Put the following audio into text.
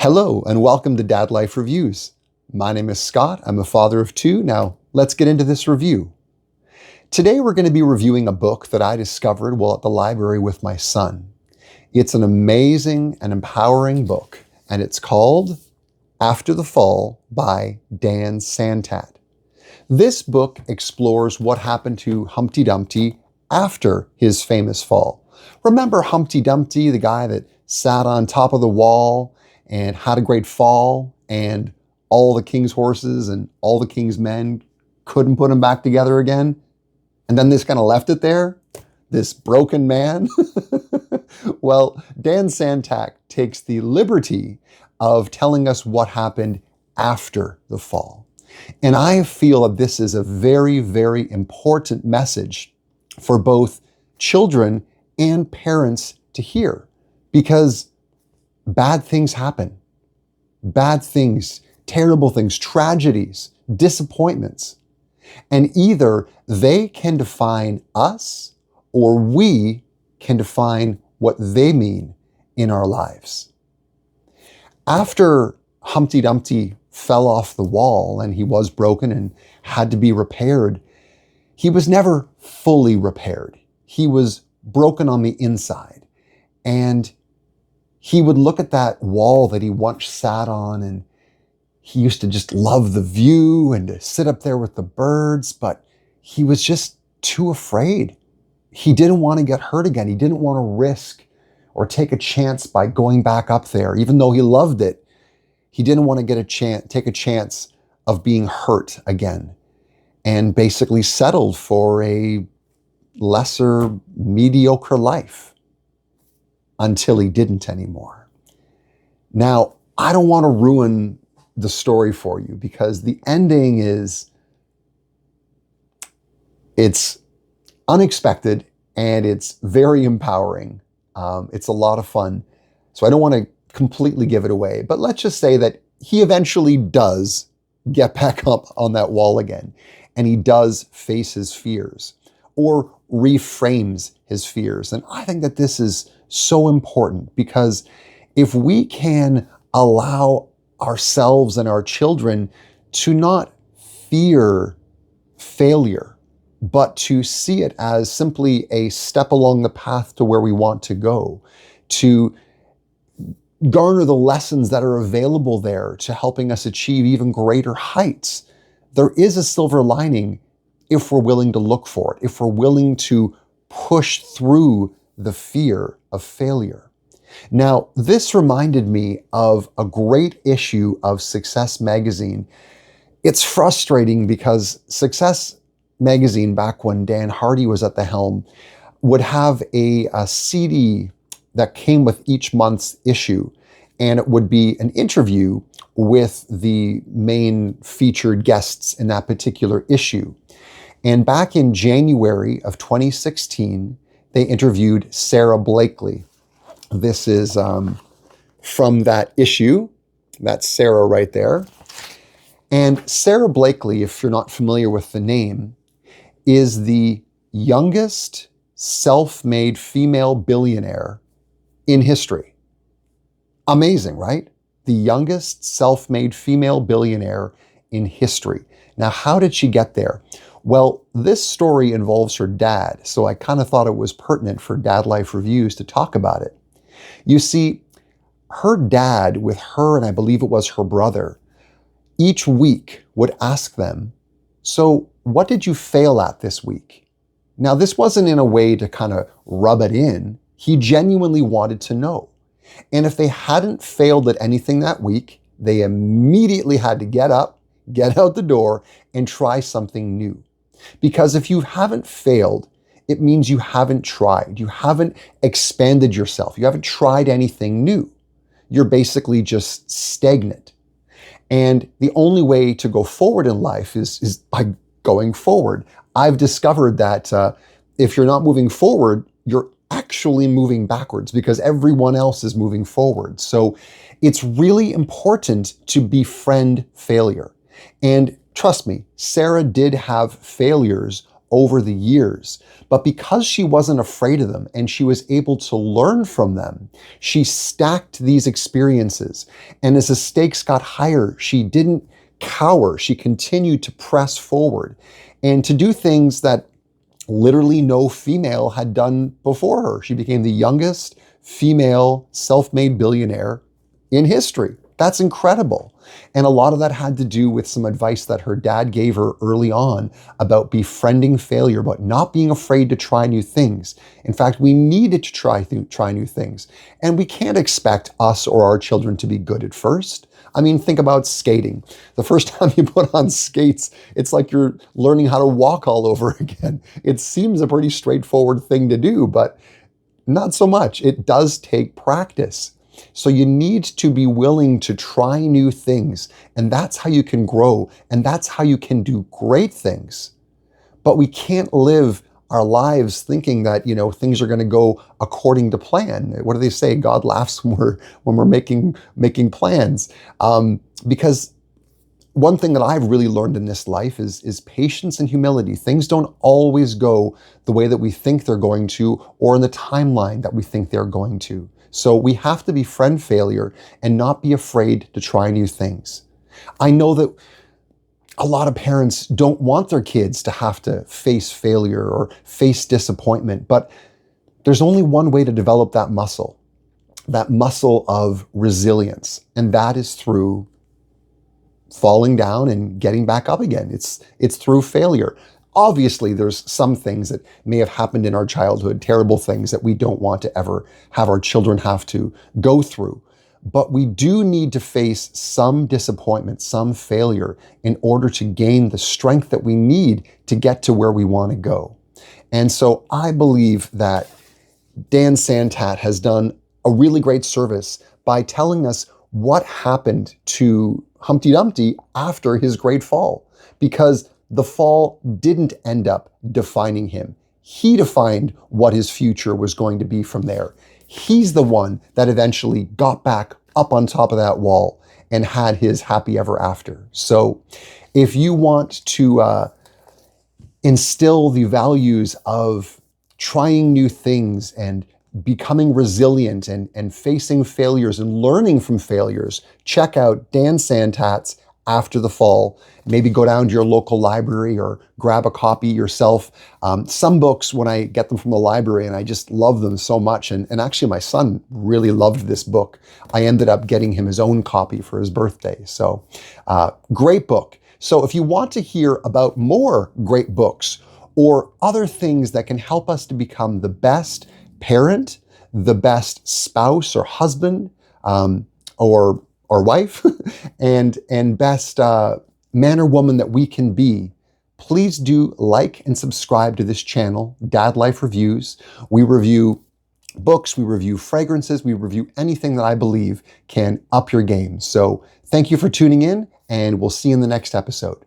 Hello and welcome to Dad Life Reviews. My name is Scott. I'm a father of two. Now let's get into this review. Today we're going to be reviewing a book that I discovered while at the library with my son. It's an amazing and empowering book, and it's called After the Fall by Dan Santat. This book explores what happened to Humpty Dumpty after his famous fall. Remember Humpty Dumpty, the guy that sat on top of the wall and had a great fall, and all the king's horses and all the king's men couldn't put him back together again? And then this kind of left it there, this broken man? Well, Dan Santat takes the liberty of telling us what happened after the fall. And I feel that this is a very, very important message for both children and parents to hear, because bad things happen. Bad things, terrible things, tragedies, disappointments. And either they can define us or we can define what they mean in our lives. After Humpty Dumpty fell off the wall and he was broken and had to be repaired, he was never fully repaired. He was broken on the inside. And he would look at that wall that he once sat on, and he used to just love the view and to sit up there with the birds, but he was just too afraid. He didn't want to get hurt again. He didn't want to risk or take a chance by going back up there. Even though he loved it, he didn't want to take a chance of being hurt again, and basically settled for a lesser, mediocre life until he didn't anymore. Now, I don't want to ruin the story for you, because the ending it's unexpected and it's very empowering. It's a lot of fun. So I don't want to completely give it away, but let's just say that he eventually does get back up on that wall again, and he does face his fears or reframes his fears. And I think that this is so important, because if we can allow ourselves and our children to not fear failure, but to see it as simply a step along the path to where we want to go, to garner the lessons that are available there to helping us achieve even greater heights, there is a silver lining if we're willing to look for it, if we're willing to push through the fear of failure. Now, this reminded me of a great issue of Success Magazine. It's frustrating because Success Magazine, back when Dan Hardy was at the helm, would have a CD that came with each month's issue, and it would be an interview with the main featured guests in that particular issue. And back in January of 2016, they interviewed Sarah Blakely. This is from that issue. That's Sarah right there. And Sarah Blakely, if you're not familiar with the name, is the youngest self-made female billionaire in history. Amazing, right? The youngest self-made female billionaire in history. Now, how did she get there? Well, this story involves her dad, so I kind of thought it was pertinent for Dad Life Reviews to talk about it. You see, her dad, with her, and I believe it was her brother, each week would ask them, "So what did you fail at this week?" Now, this wasn't in a way to kind of rub it in. He genuinely wanted to know. And if they hadn't failed at anything that week, they immediately had to get up, get out the door, and try something new. Because if you haven't failed, it means you haven't tried. You haven't expanded yourself. You haven't tried anything new. You're basically just stagnant. And the only way to go forward in life is by going forward. I've discovered that if you're not moving forward, you're actually moving backwards, because everyone else is moving forward. So it's really important to befriend failure. And trust me, Sarah did have failures over the years. But because she wasn't afraid of them and she was able to learn from them, she stacked these experiences. And as the stakes got higher, she didn't cower. She continued to press forward and to do things that literally no female had done before her. She became the youngest female self-made billionaire in history. That's incredible. And a lot of that had to do with some advice that her dad gave her early on about befriending failure, about not being afraid to try new things. In fact, we needed to try new things. And we can't expect us or our children to be good at first. I mean, think about skating. The first time you put on skates, it's like you're learning how to walk all over again. It seems a pretty straightforward thing to do, but not so much. It does take practice. So you need to be willing to try new things, and that's how you can grow, and that's how you can do great things. But we can't live our lives thinking that, things are going to go according to plan. What do they say? God laughs when we're making plans. Because one thing that I've really learned in this life is patience and humility. Things don't always go the way that we think they're going to, or in the timeline that we think they're going to. So we have to befriend failure and not be afraid to try new things. I know that a lot of parents don't want their kids to have to face failure or face disappointment, but there's only one way to develop that muscle of resilience, and that is through falling down and getting back up again. It's through failure. Obviously, there's some things that may have happened in our childhood, terrible things that we don't want to ever have our children have to go through. But we do need to face some disappointment, some failure in order to gain the strength that we need to get to where we want to go. And so I believe that Dan Santat has done a really great service by telling us what happened to Humpty Dumpty after his great fall, because the fall didn't end up defining him. He defined what his future was going to be from there. He's the one that eventually got back up on top of that wall and had his happy ever after. So if you want to instill the values of trying new things and becoming resilient and facing failures and learning from failures, check out Dan Santat's After the Fall. Maybe go down to your local library or grab a copy yourself. Some books, when I get them from the library, and I just love them so much, and actually my son really loved this book, I ended up getting him his own copy for his birthday. So great book. So if you want to hear about more great books or other things that can help us to become the best parent, the best spouse or husband, or wife, and best man or woman that we can be, please do like and subscribe to this channel, Dad Life Reviews. We review books, we review fragrances, we review anything that I believe can up your game. So thank you for tuning in, and we'll see you in the next episode.